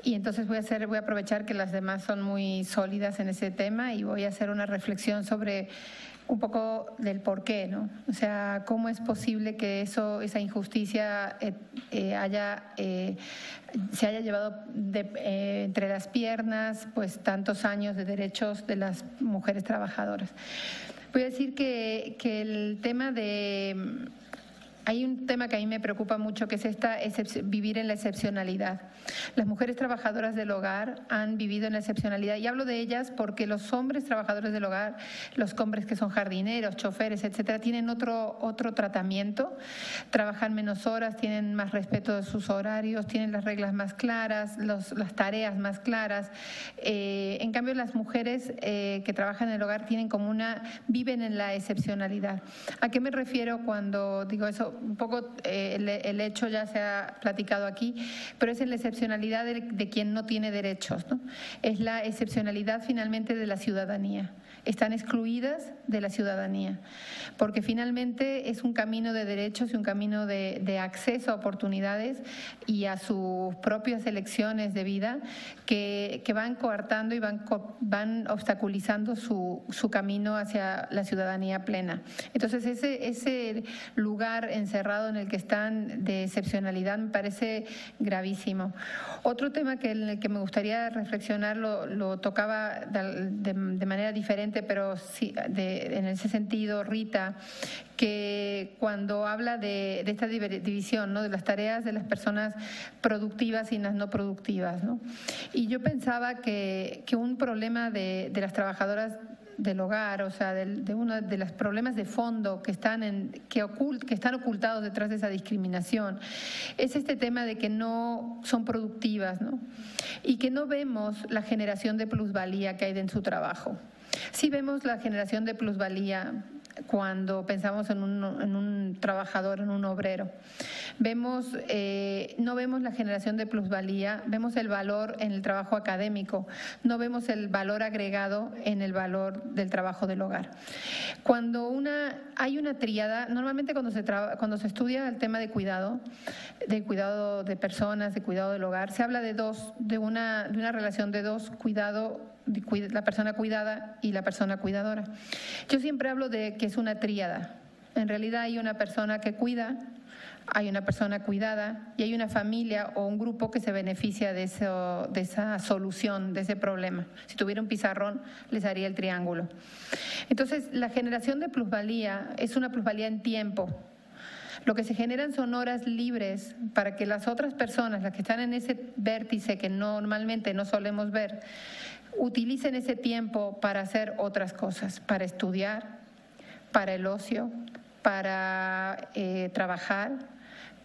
Y entonces voy a aprovechar que las demás son muy sólidas en ese tema y voy a hacer una reflexión sobre un poco del por qué, ¿no? O sea, cómo es posible que esa injusticia se haya llevado entre las piernas pues tantos años de derechos de las mujeres trabajadoras. Voy a decir que el tema hay un tema que a mí me preocupa mucho, que es vivir en la excepcionalidad. Las mujeres trabajadoras del hogar han vivido en la excepcionalidad y hablo de ellas porque los hombres trabajadores del hogar, los hombres que son jardineros, choferes, etcétera, tienen otro tratamiento, trabajan menos horas, tienen más respeto de sus horarios, tienen las reglas más claras, las tareas más claras. En cambio, las mujeres que trabajan en el hogar viven en la excepcionalidad. ¿A qué me refiero cuando digo eso? Un poco el hecho ya se ha platicado aquí, pero es en la excepcionalidad de quien no tiene derechos, ¿no? Es la excepcionalidad finalmente de la ciudadanía. Están excluidas de la ciudadanía, porque finalmente es un camino de derechos y un camino de acceso a oportunidades y a sus propias elecciones de vida que van coartando y van obstaculizando su camino hacia la ciudadanía plena. Entonces ese lugar encerrado en el que están de excepcionalidad me parece gravísimo. Otro tema en el que me gustaría reflexionar lo tocaba de manera diferente, pero sí, en ese sentido, Rita, que cuando habla de esta división, ¿no?, de las tareas de las personas productivas y las no productivas, ¿no? Y yo pensaba que un problema de las trabajadoras del hogar, o sea, de uno de los problemas de fondo que están ocultados detrás de esa discriminación, es este tema de que no son productivas, ¿no? Y que no vemos la generación de plusvalía que hay en su trabajo. Sí vemos la generación de plusvalía cuando pensamos en un trabajador, en un obrero. No vemos la generación de plusvalía, vemos el valor en el trabajo académico, no vemos el valor agregado en el valor del trabajo del hogar. Cuando hay una tríada, normalmente cuando se estudia el tema de cuidado de personas, de cuidado del hogar, se habla de una relación de dos: cuidado, la persona cuidada y la persona cuidadora. Yo siempre hablo de que es una tríada. En realidad hay una persona que cuida, hay una persona cuidada y hay una familia o un grupo que se beneficia de esa solución, de ese problema. Si tuviera un pizarrón, les haría el triángulo. Entonces, la generación de plusvalía es una plusvalía en tiempo. Lo que se generan son horas libres para que las otras personas, las que están en ese vértice que normalmente no solemos ver, utilicen ese tiempo para hacer otras cosas, para estudiar, para el ocio, para trabajar,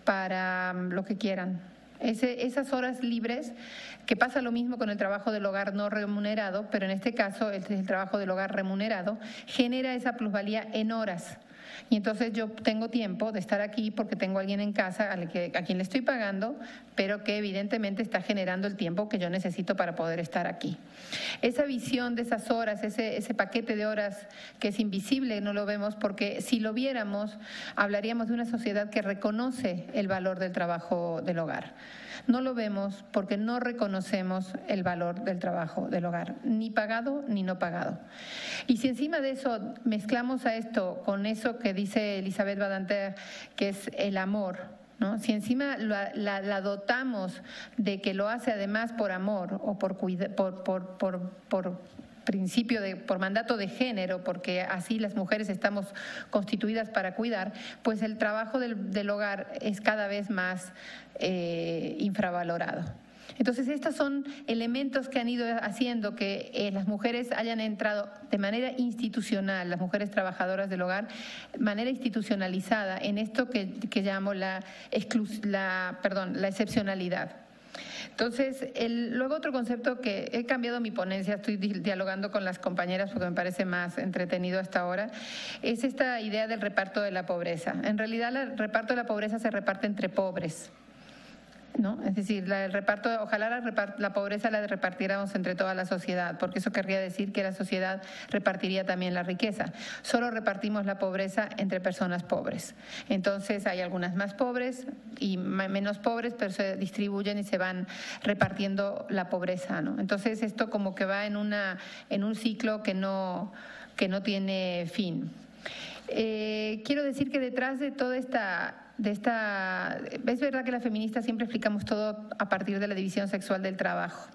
para lo que quieran. Esas horas libres, que pasa lo mismo con el trabajo del hogar no remunerado, pero en este caso el trabajo del hogar remunerado, genera esa plusvalía en horas. Y entonces yo tengo tiempo de estar aquí porque tengo a alguien en casa a quien le estoy pagando, pero que evidentemente está generando el tiempo que yo necesito para poder estar aquí. Esa visión de esas horas, ese paquete de horas que es invisible, no lo vemos porque si lo viéramos, hablaríamos de una sociedad que reconoce el valor del trabajo del hogar. No lo vemos porque no reconocemos el valor del trabajo del hogar, ni pagado ni no pagado. Y si encima de eso mezclamos a esto con eso que dice Elisabeth Badinter, que es el amor, ¿no? Si encima la dotamos de que lo hace además por amor o principio por mandato de género, porque así las mujeres estamos constituidas para cuidar, pues el trabajo del hogar es cada vez más infravalorado. Entonces, estos son elementos que han ido haciendo que las mujeres hayan entrado de manera institucional, las mujeres trabajadoras del hogar, de manera institucionalizada en esto que llamo la excepcionalidad. Entonces, luego otro concepto que he cambiado mi ponencia, estoy dialogando con las compañeras porque me parece más entretenido hasta ahora, es esta idea del reparto de la pobreza. En realidad, el reparto de la pobreza se reparte entre pobres, ¿no? Es decir, ojalá la pobreza la repartiéramos entre toda la sociedad, porque eso querría decir que la sociedad repartiría también la riqueza. Solo repartimos la pobreza entre personas pobres. Entonces hay algunas más pobres y menos pobres, pero se distribuyen y se van repartiendo la pobreza, ¿no? Entonces esto como que va en un ciclo que no tiene fin. Quiero decir que detrás de toda es verdad que las feministas siempre explicamos todo a partir de la división sexual del trabajo,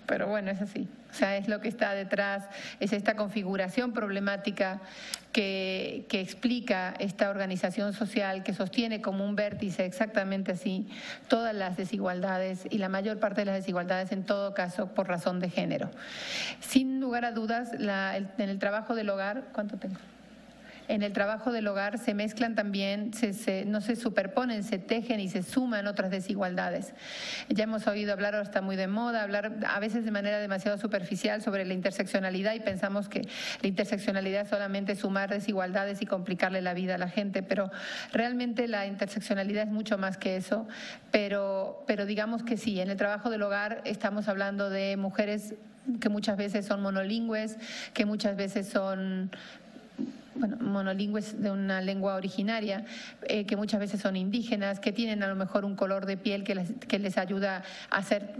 pero bueno, es así. O sea, es lo que está detrás, es esta configuración problemática que explica esta organización social que sostiene como un vértice exactamente así todas las desigualdades y la mayor parte de las desigualdades, en todo caso, por razón de género. Sin lugar a dudas, en el trabajo del hogar, ¿cuánto tengo? En el trabajo del hogar se mezclan también, no se superponen, se tejen y se suman otras desigualdades. Ya hemos oído hablar, ahora está muy de moda, hablar a veces de manera demasiado superficial sobre la interseccionalidad y pensamos que la interseccionalidad es solamente sumar desigualdades y complicarle la vida a la gente, pero realmente la interseccionalidad es mucho más que eso, pero digamos que sí, en el trabajo del hogar estamos hablando de mujeres que muchas veces son monolingües, que muchas veces son monolingües de una lengua originaria, que muchas veces son indígenas, que tienen a lo mejor un color de piel que les ayuda a hacer,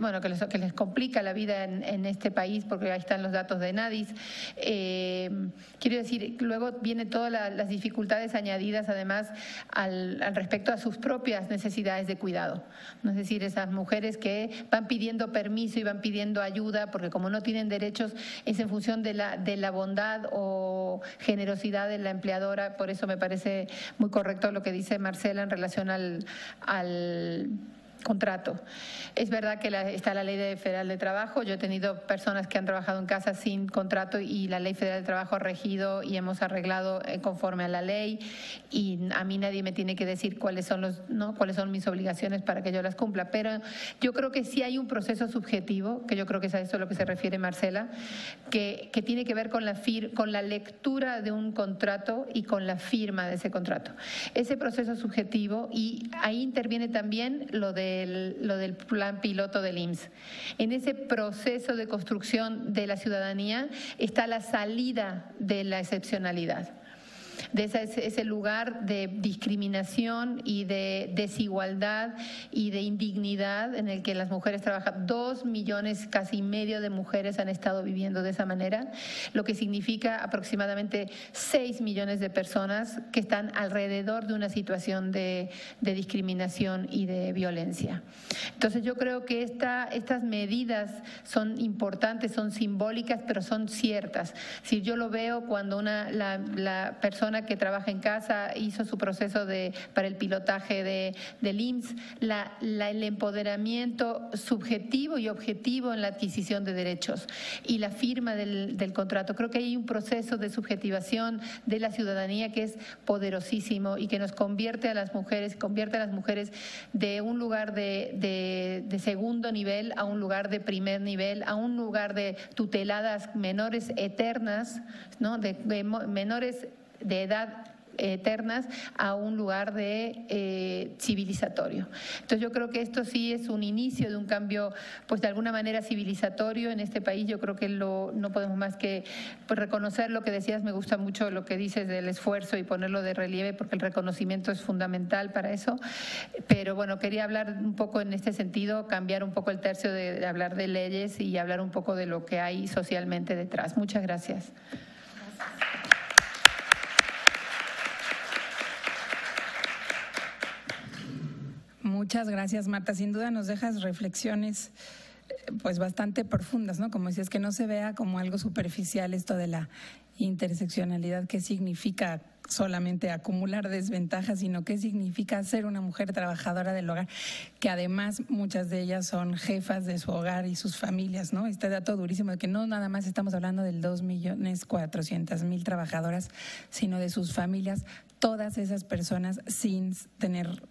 que les complica la vida en este país, porque ahí están los datos de NADIS. Quiero decir, luego vienen todas las dificultades añadidas además al respecto a sus propias necesidades de cuidado, ¿no? Es decir, esas mujeres que van pidiendo permiso y van pidiendo ayuda, porque como no tienen derechos, es en función de la bondad o generosidad de la empleadora. Por eso me parece muy correcto lo que dice Marcela en relación al contrato. Es verdad que está la Ley Federal de Trabajo. Yo he tenido personas que han trabajado en casa sin contrato y la Ley Federal de Trabajo ha regido y hemos arreglado conforme a la ley, y a mí nadie me tiene que decir cuáles son mis obligaciones para que yo las cumpla. Pero yo creo que sí hay un proceso subjetivo, que yo creo que es a eso a lo que se refiere Marcela, que tiene que ver con la lectura de un contrato y con la firma de ese contrato. Ese proceso subjetivo, y ahí interviene también lo del plan piloto del IMSS. En ese proceso de construcción de la ciudadanía está la salida de la excepcionalidad, de ese lugar de discriminación y de desigualdad y de indignidad en el que las mujeres trabajan. 2 millones, casi medio de mujeres han estado viviendo de esa manera, lo que significa aproximadamente 6 millones de personas que están alrededor de una situación de discriminación y de violencia. Entonces yo creo que estas medidas son importantes, son simbólicas, pero son ciertas. Si yo lo veo cuando la persona que trabaja en casa hizo su proceso para el pilotaje del IMSS, el empoderamiento subjetivo y objetivo en la adquisición de derechos y la firma del contrato. Creo que hay un proceso de subjetivación de la ciudadanía que es poderosísimo y que nos convierte a las mujeres de un lugar de segundo nivel a un lugar de primer nivel, a un lugar de tuteladas menores eternas, ¿no? de menores de edad eternas a un lugar de civilizatorio. Entonces yo creo que esto sí es un inicio de un cambio, pues de alguna manera civilizatorio en este país. Yo creo que no podemos más que reconocer lo que decías. Me gusta mucho lo que dices del esfuerzo y ponerlo de relieve, porque el reconocimiento es fundamental para eso. Pero bueno, quería hablar un poco en este sentido, cambiar un poco el tercio de hablar de leyes y hablar un poco de lo que hay socialmente detrás. Muchas gracias. Muchas gracias, Marta. Sin duda nos dejas reflexiones pues bastante profundas, ¿no? Como decías, que no se vea como algo superficial esto de la interseccionalidad, qué significa solamente acumular desventajas, sino qué significa ser una mujer trabajadora del hogar, que además muchas de ellas son jefas de su hogar y sus familias, ¿no? Este dato durísimo de que no nada más estamos hablando del 2.400.000 trabajadoras, sino de sus familias, todas esas personas sin tener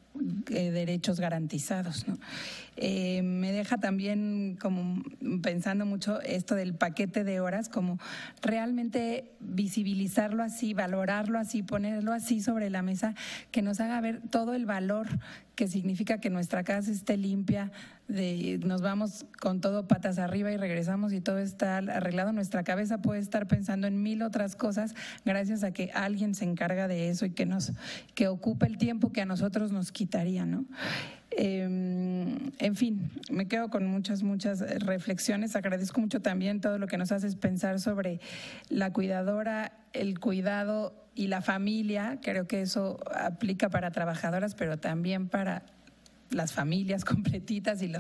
derechos garantizados, ¿no? Me deja también como pensando mucho esto del paquete de horas, como realmente visibilizarlo así, valorarlo así, ponerlo así sobre la mesa, que nos haga ver todo el valor que significa que nuestra casa esté limpia, nos vamos con todo patas arriba y regresamos y todo está arreglado. Nuestra cabeza puede estar pensando en 1000 otras cosas gracias a que alguien se encarga de eso y que ocupe el tiempo que a nosotros nos quitaría, ¿no? En fin, me quedo con muchas reflexiones. Agradezco mucho también todo lo que nos haces pensar sobre la cuidadora, el cuidado y la familia. Creo que eso aplica para trabajadoras, pero también para las familias completitas y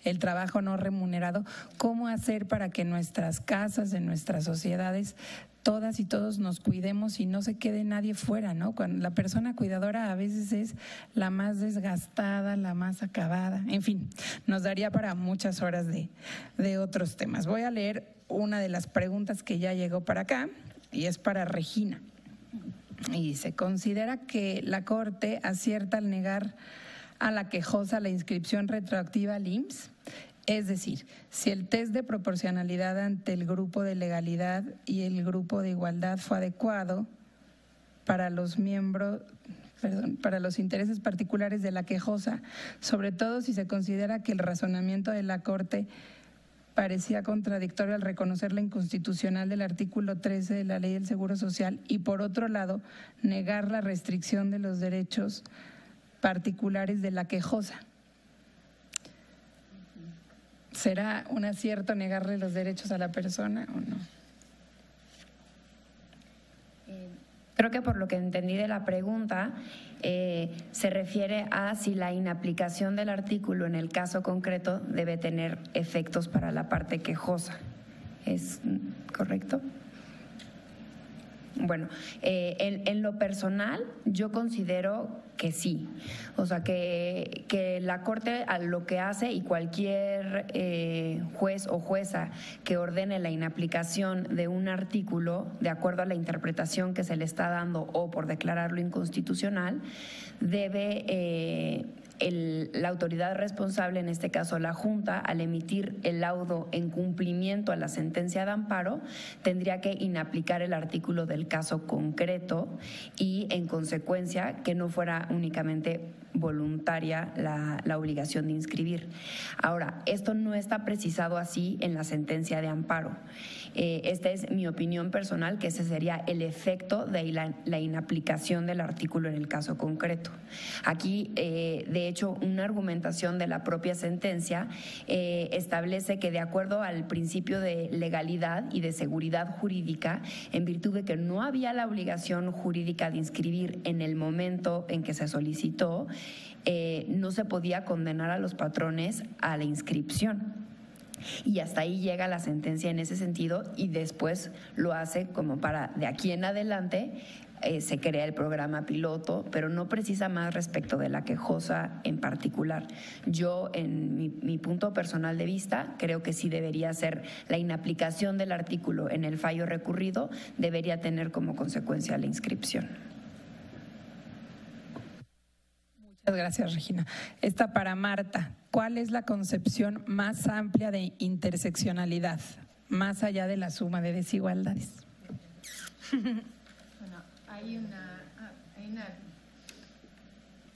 el trabajo no remunerado. ¿Cómo hacer para que en nuestras casas, en nuestras sociedades, todas y todos nos cuidemos y no se quede nadie fuera, ¿no? Cuando la persona cuidadora a veces es la más desgastada, la más acabada. En fin, nos daría para muchas horas de otros temas. Voy a leer una de las preguntas que ya llegó para acá y es para Regina. Y se considera que la Corte acierta al negar a la quejosa la inscripción retroactiva al IMSS. Es decir, si el test de proporcionalidad ante el grupo de legalidad y el grupo de igualdad fue adecuado para los intereses particulares de la quejosa, sobre todo si se considera que el razonamiento de la Corte parecía contradictorio al reconocer la inconstitucional del artículo 13 de la Ley del Seguro Social y, por otro lado, negar la restricción de los derechos particulares de la quejosa. ¿Será un acierto negarle los derechos a la persona o no? Creo que por lo que entendí de la pregunta, se refiere a si la inaplicación del artículo en el caso concreto debe tener efectos para la parte quejosa. ¿Es correcto? Bueno, en lo personal yo considero que sí, o sea que la Corte a lo que hace y cualquier juez o jueza que ordene la inaplicación de un artículo de acuerdo a la interpretación que se le está dando o por declararlo inconstitucional, debe la autoridad responsable, en este caso la Junta, al emitir el laudo en cumplimiento a la sentencia de amparo, tendría que inaplicar el artículo del caso concreto y, en consecuencia, que no fuera únicamente voluntaria la obligación de inscribir. Ahora, esto no está precisado así en la sentencia de amparo. Esta es mi opinión personal, que ese sería el efecto de la inaplicación del artículo en el caso concreto. Aquí, de hecho, una argumentación de la propia sentencia establece que, de acuerdo al principio de legalidad y de seguridad jurídica, en virtud de que no había la obligación jurídica de inscribir en el momento en que se solicitó, no se podía condenar a los patrones a la inscripción. Y hasta ahí llega la sentencia en ese sentido, y después lo hace como para, de aquí en adelante, se crea el programa piloto, pero no precisa más respecto de la quejosa en particular. Yo, en mi punto personal de vista, creo que sí debería ser la inaplicación del artículo en el fallo recurrido, debería tener como consecuencia la inscripción. Muchas gracias, Regina. Esta para Marta. ¿Cuál es la concepción más amplia de interseccionalidad, más allá de la suma de desigualdades? Bueno,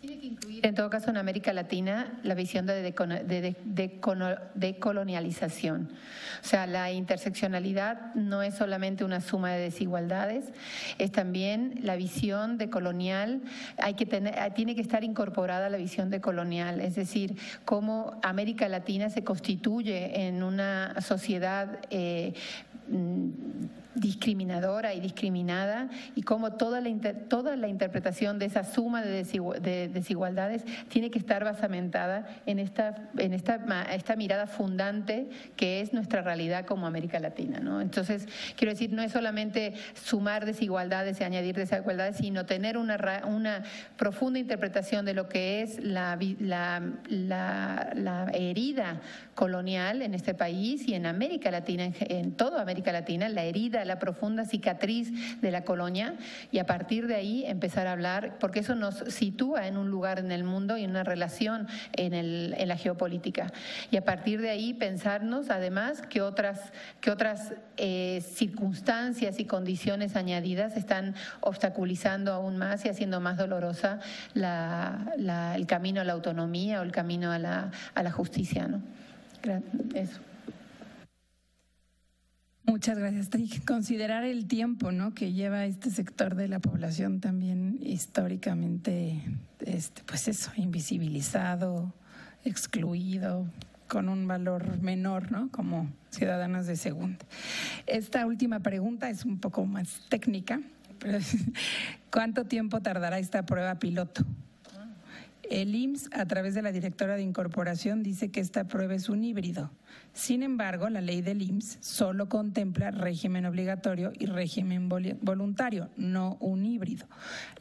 tiene que incluir, en todo caso, en América Latina, la visión de decolonialización. O sea, la interseccionalidad no es solamente una suma de desigualdades, es también la visión decolonial. Tiene que estar incorporada la visión decolonial, es decir, cómo América Latina se constituye en una sociedad discriminadora y discriminada, y cómo toda la interpretación de esa suma de desigualdades tiene que estar basamentada en esta mirada fundante que es nuestra realidad como América Latina, ¿no? Entonces, quiero decir, no es solamente sumar desigualdades y añadir desigualdades, sino tener una profunda interpretación de lo que es la herida colonial en este país y en América Latina, en toda América Latina, la herida, la profunda cicatriz de la colonia, y a partir de ahí empezar a hablar, porque eso nos sitúa en un lugar en el mundo y en una relación en la geopolítica. Y a partir de ahí pensarnos además que otras circunstancias y condiciones añadidas están obstaculizando aún más y haciendo más dolorosa el camino a la autonomía o el camino a la justicia, ¿no? Eso. Muchas gracias, Trik. Considerar el tiempo, ¿no?, que lleva este sector de la población también históricamente, pues eso, invisibilizado, excluido, con un valor menor, ¿no?, como ciudadanos de segunda. Esta última pregunta es un poco más técnica, pero ¿cuánto tiempo tardará esta prueba piloto? El IMSS, a través de la directora de incorporación, dice que esta prueba es un híbrido. Sin embargo, la ley del IMSS solo contempla régimen obligatorio y régimen voluntario, no un híbrido.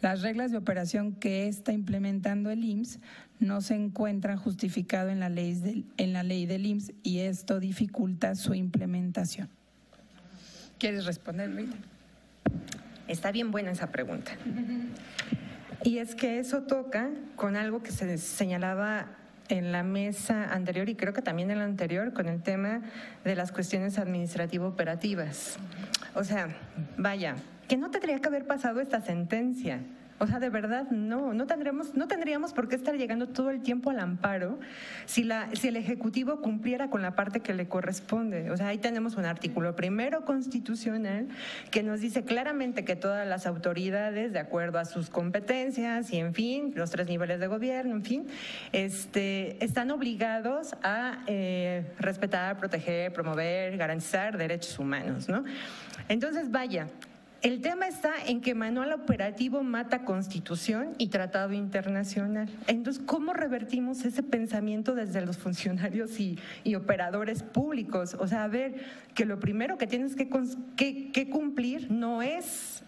Las reglas de operación que está implementando el IMSS no se encuentran justificadas en la ley del IMSS y esto dificulta su implementación. ¿Quieres responder, Rita? Está bien buena esa pregunta. Y es que eso toca con algo que se señalaba en la mesa anterior y creo que también en la anterior, con el tema de las cuestiones administrativo-operativas. O sea, vaya, que no tendría que haber pasado esta sentencia. O sea, de verdad, no tendríamos por qué estar llegando todo el tiempo al amparo si el Ejecutivo cumpliera con la parte que le corresponde. O sea, ahí tenemos un artículo primero constitucional que nos dice claramente que todas las autoridades, de acuerdo a sus competencias y, en fin, los 3 niveles de gobierno, en fin, están obligados a respetar, proteger, promover, garantizar derechos humanos, ¿no? Entonces, vaya, el tema está en que manual operativo mata Constitución y tratado internacional. Entonces, ¿cómo revertimos ese pensamiento desde los funcionarios y operadores públicos? O sea, a ver, que lo primero que tienes que cumplir no es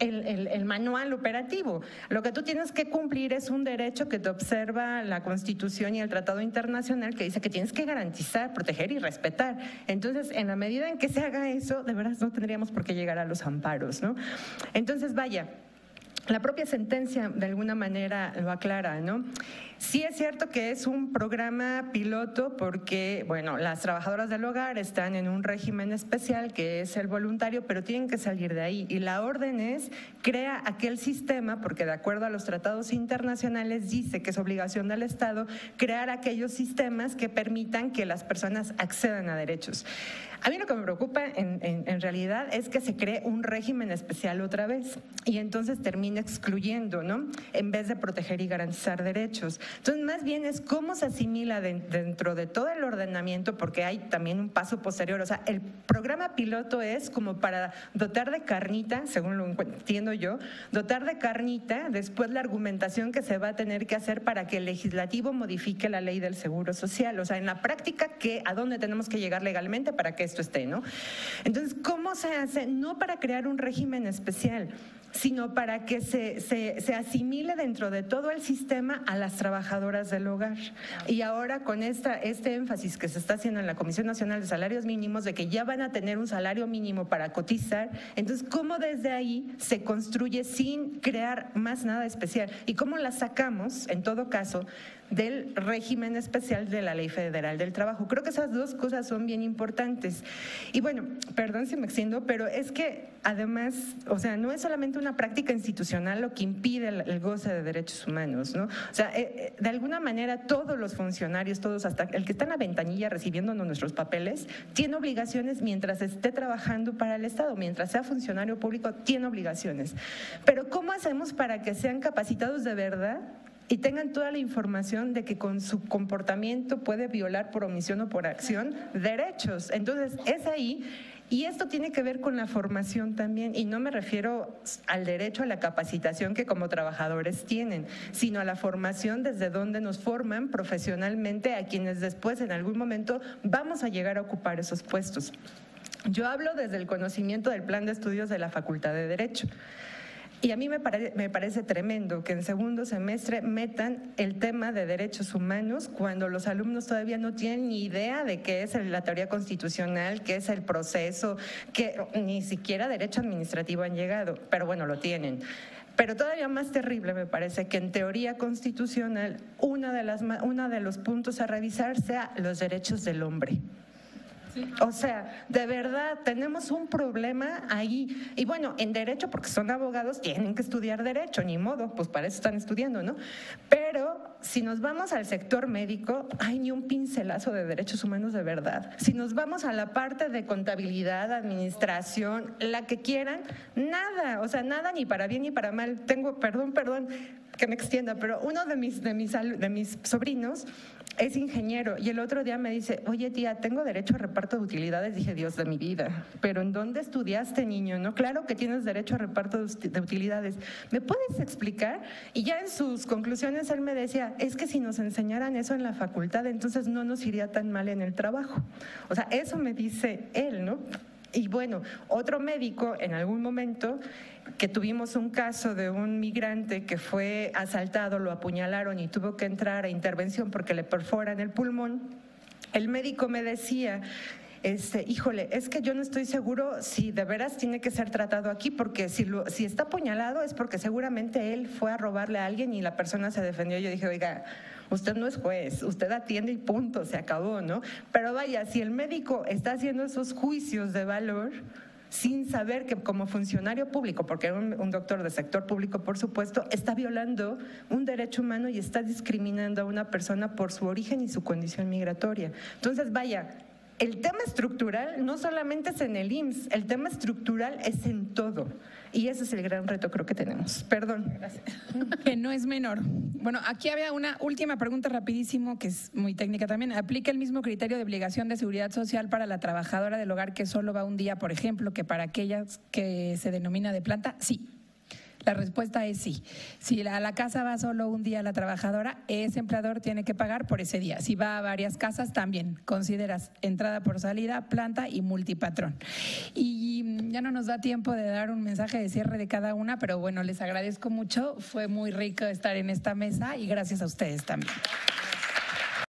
el manual operativo. Lo que tú tienes que cumplir es un derecho que te observa la Constitución y el Tratado Internacional, que dice que tienes que garantizar, proteger y respetar. Entonces, en la medida en que se haga eso, de verdad no tendríamos por qué llegar a los amparos, ¿no? Entonces, vaya, la propia sentencia de alguna manera lo aclara, ¿no? Sí es cierto que es un programa piloto porque, bueno, las trabajadoras del hogar están en un régimen especial que es el voluntario, pero tienen que salir de ahí. Y la orden es, crea aquel sistema, porque de acuerdo a los tratados internacionales dice que es obligación del Estado crear aquellos sistemas que permitan que las personas accedan a derechos. A mí lo que me preocupa en realidad es que se cree un régimen especial otra vez y entonces termina excluyendo, ¿no?, en vez de proteger y garantizar derechos. Entonces, más bien es cómo se asimila dentro de todo el ordenamiento, porque hay también un paso posterior. O sea, el programa piloto es como para dotar de carnita, según lo entiendo yo, dotar de carnita después la argumentación que se va a tener que hacer para que el legislativo modifique la ley del Seguro Social. O sea, en la práctica, ¿a dónde tenemos que llegar legalmente para que esto esté, ¿no? Entonces, ¿cómo se hace? No para crear un régimen especial, sino para que se asimile dentro de todo el sistema a las trabajadoras del hogar. Y ahora con este énfasis que se está haciendo en la Comisión Nacional de Salarios Mínimos, de que ya van a tener un salario mínimo para cotizar, entonces, ¿cómo desde ahí se construye sin crear más nada especial? ¿Y cómo la sacamos, en todo caso, del régimen especial de la Ley Federal del Trabajo? Creo que esas dos cosas son bien importantes. Y bueno, perdón si me extiendo, pero es que además, o sea, no es solamente una práctica institucional lo que impide el goce de derechos humanos, ¿no? O sea, de alguna manera todos los funcionarios, todos, hasta el que está en la ventanilla recibiéndonos nuestros papeles, tiene obligaciones mientras esté trabajando para el Estado, mientras sea funcionario público, tiene obligaciones. Pero ¿cómo hacemos para que sean capacitados de verdad y tengan toda la información de que con su comportamiento puede violar por omisión o por acción derechos? Entonces, es ahí Y esto tiene que ver con la formación también, y no me refiero al derecho a la capacitación que como trabajadores tienen, sino a la formación desde donde nos forman profesionalmente a quienes después en algún momento vamos a llegar a ocupar esos puestos. Yo hablo desde el conocimiento del plan de estudios de la Facultad de Derecho. Y a mí me parece tremendo que en segundo semestre metan el tema de derechos humanos cuando los alumnos todavía no tienen ni idea de qué es la teoría constitucional, qué es el proceso, que ni siquiera derecho administrativo han llegado, pero bueno, lo tienen. Pero todavía más terrible me parece que en teoría constitucional uno de los puntos a revisar sea los derechos del hombre. O sea, de verdad, tenemos un problema ahí. Y bueno, en derecho, porque son abogados, tienen que estudiar derecho, ni modo, pues para eso están estudiando, ¿no? Pero si nos vamos al sector médico, hay ni un pincelazo de derechos humanos de verdad. Si nos vamos a la parte de contabilidad, administración, la que quieran, nada, o sea, nada ni para bien ni para mal. Perdón, que me extienda, pero uno de mis sobrinos es ingeniero y el otro día me dice, oye tía, tengo derecho a reparto de utilidades. Dije, Dios de mi vida, pero ¿en dónde estudiaste, niño? No, claro que tienes derecho a reparto de utilidades. ¿Me puedes explicar? Y ya en sus conclusiones él me decía, es que si nos enseñaran eso en la facultad, entonces no nos iría tan mal en el trabajo. O sea, eso me dice él, ¿no? Y bueno, otro médico en algún momento que tuvimos un caso de un migrante que fue asaltado, lo apuñalaron y tuvo que entrar a intervención porque le perforan el pulmón, el médico me decía, híjole, es que yo no estoy seguro si de veras tiene que ser tratado aquí, porque si está apuñalado es porque seguramente él fue a robarle a alguien y la persona se defendió. Yo dije, oiga, usted no es juez, usted atiende y punto, se acabó, ¿no? Pero vaya, si el médico está haciendo esos juicios de valor sin saber que como funcionario público, porque era un doctor de sector público, por supuesto, está violando un derecho humano y está discriminando a una persona por su origen y su condición migratoria. Entonces, vaya, el tema estructural no solamente es en el IMSS, el tema estructural es en todo. Y ese es el gran reto, creo que tenemos. Perdón. Gracias. Que no es menor. Bueno, aquí había una última pregunta rapidísimo, que es muy técnica también. ¿Aplica el mismo criterio de obligación de seguridad social para la trabajadora del hogar que solo va un día, por ejemplo, que para aquellas que se denomina de planta? Sí. La respuesta es sí. Si a la casa va solo un día la trabajadora, ese empleador tiene que pagar por ese día. Si va a varias casas, también consideras entrada por salida, planta y multipatrón. Y ya no nos da tiempo de dar un mensaje de cierre de cada una, pero bueno, les agradezco mucho. Fue muy rico estar en esta mesa y gracias a ustedes también.